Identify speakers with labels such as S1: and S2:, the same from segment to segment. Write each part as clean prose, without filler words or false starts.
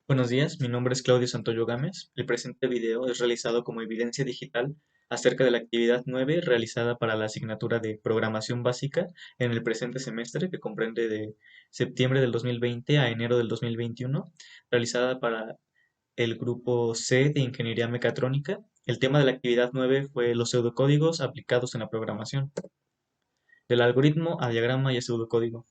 S1: Buenos días, mi nombre es Claudio Santoyo Gámez. El presente video es realizado como evidencia digital acerca de la actividad 9 realizada para la asignatura de Programación Básica en el presente semestre, que comprende de septiembre del 2020 a enero del 2021, realizada para el grupo C de Ingeniería Mecatrónica. El tema de la actividad 9 fue los pseudocódigos aplicados en la programación, del algoritmo a diagrama y a pseudocódigo.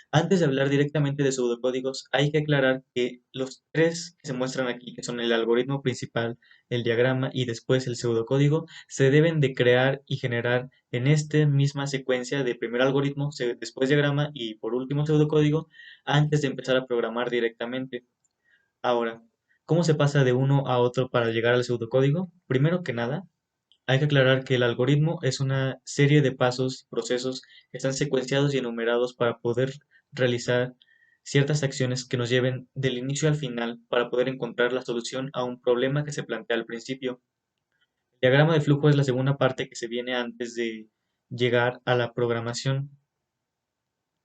S1: Antes de hablar directamente de pseudocódigos, hay que aclarar que los tres que se muestran aquí, que son el algoritmo principal, el diagrama y después el pseudocódigo, se deben de crear y generar en esta misma secuencia de primer algoritmo, después diagrama y por último pseudocódigo, antes de empezar a programar directamente. Ahora, ¿cómo se pasa de uno a otro para llegar al pseudocódigo? Primero que nada, hay que aclarar que el algoritmo es una serie de pasos, procesos que están secuenciados y enumerados para poder realizar ciertas acciones que nos lleven del inicio al final para poder encontrar la solución a un problema que se plantea al principio. El diagrama de flujo es la segunda parte que se viene antes de llegar a la programación,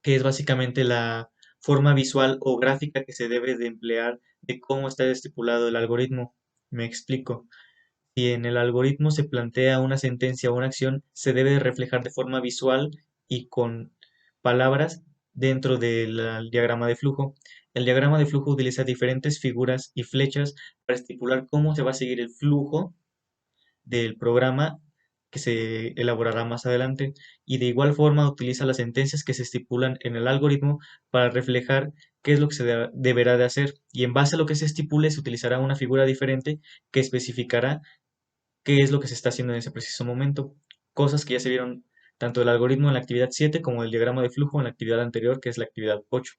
S1: que es básicamente la forma visual o gráfica que se debe de emplear de cómo está estipulado el algoritmo. Me explico. Si en el algoritmo se plantea una sentencia o una acción, se debe de reflejar de forma visual y con palabras dentro del diagrama de flujo. El diagrama de flujo utiliza diferentes figuras y flechas para estipular cómo se va a seguir el flujo del programa que se elaborará más adelante, y de igual forma utiliza las sentencias que se estipulan en el algoritmo para reflejar qué es lo que deberá de hacer, y en base a lo que se estipule se utilizará una figura diferente que especificará qué es lo que se está haciendo en ese preciso momento. Cosas que ya se vieron tanto del algoritmo en la actividad 7 como el diagrama de flujo en la actividad anterior, que es la actividad 8.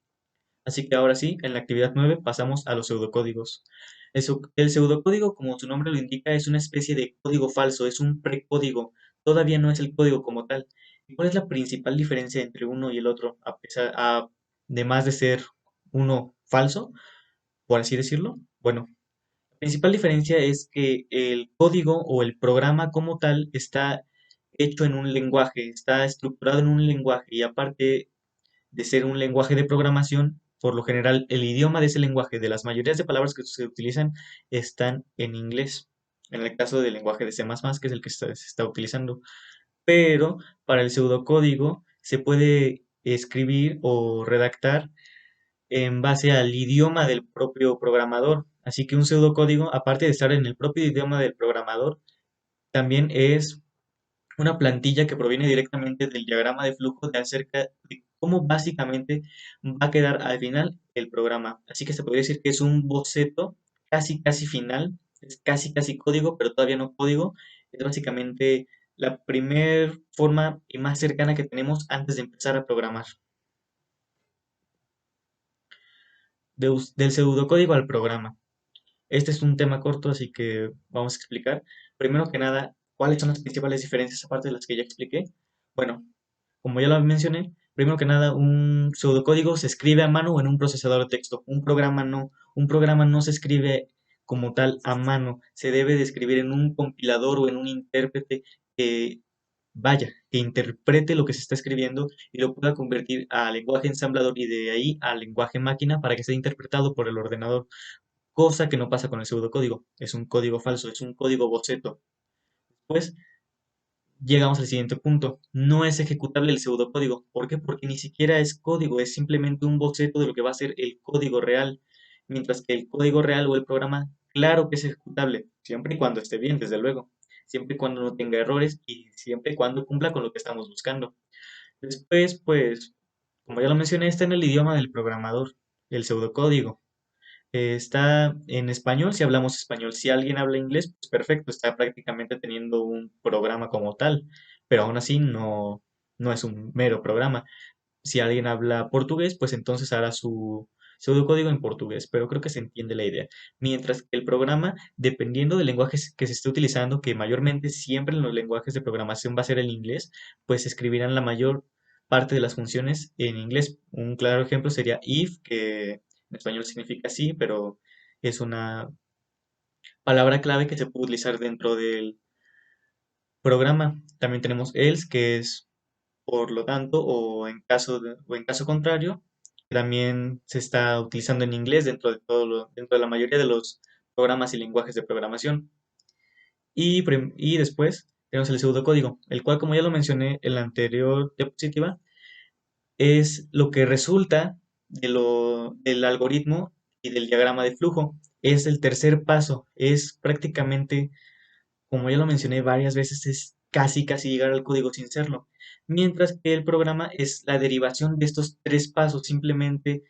S1: Así que ahora sí, en la actividad 9 pasamos a los pseudocódigos. El pseudocódigo, como su nombre lo indica, es una especie de código falso, es un precódigo, todavía no es el código como tal. ¿Y cuál es la principal diferencia entre uno y el otro, además de ser uno falso, por así decirlo? Bueno, la principal diferencia es que el código o el programa como tal está hecho en un lenguaje, está estructurado en un lenguaje y aparte de ser un lenguaje de programación, por lo general el idioma de ese lenguaje, de las mayorías de palabras que se utilizan, están en inglés. En el caso del lenguaje de C++, que es el que se está utilizando. Pero para el pseudocódigo se puede escribir o redactar en base al idioma del propio programador. Así que un pseudocódigo, aparte de estar en el propio idioma del programador, también es una plantilla que proviene directamente del diagrama de flujo de acerca de cómo básicamente va a quedar al final el programa. Así que se podría decir que es un boceto casi casi final, es casi casi código, pero todavía no código. Es básicamente la primer forma y más cercana que tenemos antes de empezar a programar. Del pseudocódigo al programa. Este es un tema corto, así que vamos a explicar. Primero que nada, ¿cuáles son las principales diferencias aparte de las que ya expliqué? Bueno, como ya lo mencioné, primero que nada, un pseudocódigo se escribe a mano o en un procesador de texto. Un programa no. Un programa no se escribe como tal a mano. Se debe de escribir en un compilador o en un intérprete que vaya, que interprete lo que se está escribiendo y lo pueda convertir a lenguaje ensamblador y de ahí a lenguaje máquina para que sea interpretado por el ordenador, cosa que no pasa con el pseudocódigo. Es un código falso, es un código boceto. Pues llegamos al siguiente punto. No es ejecutable el pseudocódigo. ¿Por qué? Porque ni siquiera es código, es simplemente un boceto de lo que va a ser el código real. Mientras que el código real o el programa, claro que es ejecutable, siempre y cuando esté bien, desde luego. Siempre y cuando no tenga errores y siempre y cuando cumpla con lo que estamos buscando. Después, pues, como ya lo mencioné, está en el idioma del programador, el pseudocódigo. Está en español si hablamos español. Si alguien habla inglés, pues perfecto, está prácticamente teniendo un programa como tal, pero aún así no es un mero programa. Si alguien habla portugués, pues entonces hará su pseudocódigo en portugués, pero creo que se entiende la idea. Mientras que el programa, dependiendo del lenguaje que se esté utilizando, que mayormente siempre en los lenguajes de programación va a ser el inglés, pues se escribirán la mayor parte de las funciones en inglés. Un claro ejemplo sería if, que en español significa sí, pero es una palabra clave que se puede utilizar dentro del programa. También tenemos else, que es por lo tanto, o en caso contrario, también se está utilizando en inglés dentro de la mayoría de los programas y lenguajes de programación. Y después tenemos el pseudocódigo, el cual, como ya lo mencioné en la anterior diapositiva, es lo que resulta del algoritmo y del diagrama de flujo. Es el tercer paso, es prácticamente, como ya lo mencioné varias veces, es casi llegar al código sin serlo. Mientras que el programa es la derivación de estos tres pasos, simplemente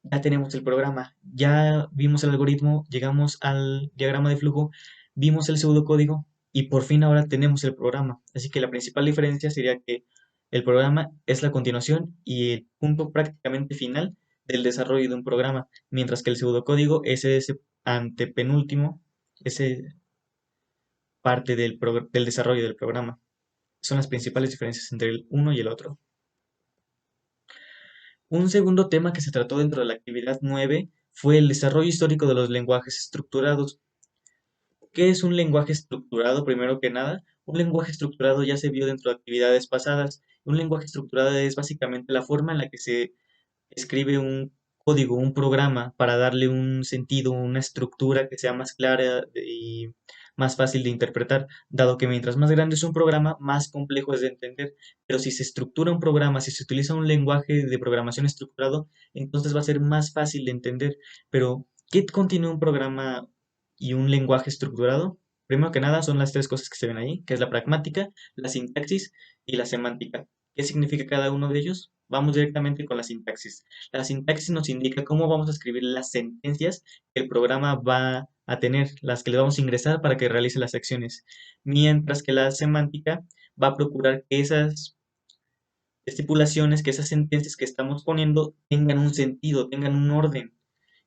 S1: ya tenemos el programa, ya vimos el algoritmo, llegamos al diagrama de flujo, vimos el pseudocódigo y por fin ahora tenemos el programa. Así que la principal diferencia sería que el programa es la continuación y el punto prácticamente final del desarrollo de un programa, mientras que el pseudocódigo es ese antepenúltimo, ese parte del desarrollo del programa. Son las principales diferencias entre el uno y el otro. Un segundo tema que se trató dentro de la actividad 9 fue el desarrollo histórico de los lenguajes estructurados. ¿Qué es un lenguaje estructurado? Primero que nada, un lenguaje estructurado ya se vio dentro de actividades pasadas. Un lenguaje estructurado es básicamente la forma en la que se escribe un código, un programa para darle un sentido, una estructura que sea más clara y más fácil de interpretar, dado que mientras más grande es un programa, más complejo es de entender. Pero si se estructura un programa, si se utiliza un lenguaje de programación estructurado, entonces va a ser más fácil de entender. Pero, ¿qué contiene un programa y un lenguaje estructurado? Primero que nada, son las tres cosas que se ven ahí, que es la pragmática, la sintaxis y la semántica. ¿Qué significa cada uno de ellos? Vamos directamente con la sintaxis. La sintaxis nos indica cómo vamos a escribir las sentencias que el programa va a tener, las que le vamos a ingresar para que realice las acciones. Mientras que la semántica va a procurar que esas estipulaciones, que esas sentencias que estamos poniendo tengan un sentido, tengan un orden.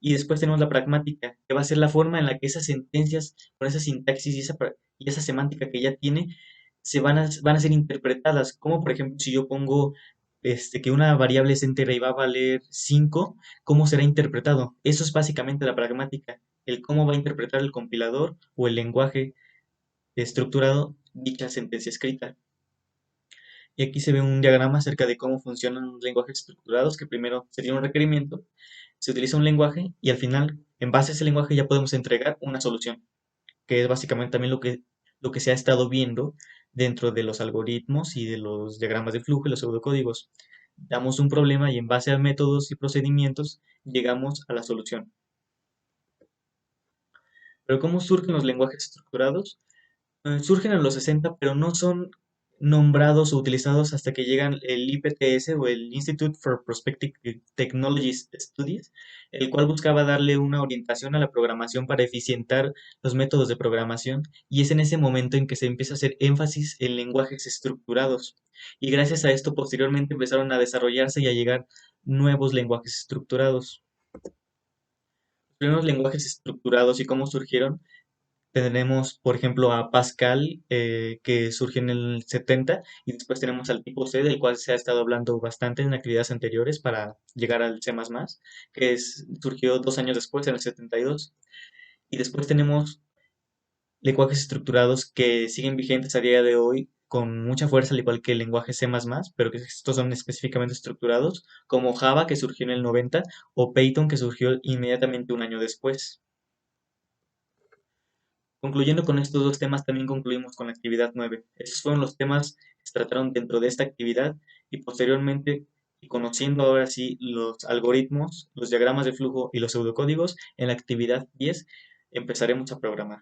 S1: Y después tenemos la pragmática, que va a ser la forma en la que esas sentencias, con esa sintaxis y esa semántica que ya tiene, van a ser interpretadas. Como por ejemplo, si yo pongo que una variable es entera y va a valer 5, ¿cómo será interpretado? Eso es básicamente la pragmática, el cómo va a interpretar el compilador o el lenguaje estructurado dicha sentencia escrita. Y aquí se ve un diagrama acerca de cómo funcionan los lenguajes estructurados, que primero se tiene un requerimiento, se utiliza un lenguaje y al final, en base a ese lenguaje, ya podemos entregar una solución, que es básicamente también lo que se ha estado viendo dentro de los algoritmos y de los diagramas de flujo y los pseudocódigos. Damos un problema y en base a métodos y procedimientos llegamos a la solución. Pero ¿cómo surgen los lenguajes estructurados? Surgen en los 60, pero no son nombrados o utilizados hasta que llegan el IPTS o el Institute for Prospective Technology Studies, el cual buscaba darle una orientación a la programación para eficientar los métodos de programación, y es en ese momento en que se empieza a hacer énfasis en lenguajes estructurados. Y gracias a esto posteriormente empezaron a desarrollarse y a llegar nuevos lenguajes estructurados. Los primeros lenguajes estructurados y cómo surgieron. Tenemos, por ejemplo, a Pascal, que surge en el 70, y después tenemos al tipo C, del cual se ha estado hablando bastante en actividades anteriores para llegar al C++, surgió 2 años después, en el 72. Y después tenemos lenguajes estructurados que siguen vigentes a día de hoy con mucha fuerza, al igual que el lenguaje C++, pero que estos son específicamente estructurados, como Java, que surgió en el 90, o Python, que surgió inmediatamente un año después. Concluyendo con estos dos temas, también concluimos con la actividad 9. Estos fueron los temas que se trataron dentro de esta actividad y posteriormente, y conociendo ahora sí los algoritmos, los diagramas de flujo y los pseudocódigos, en la actividad 10 empezaremos a programar.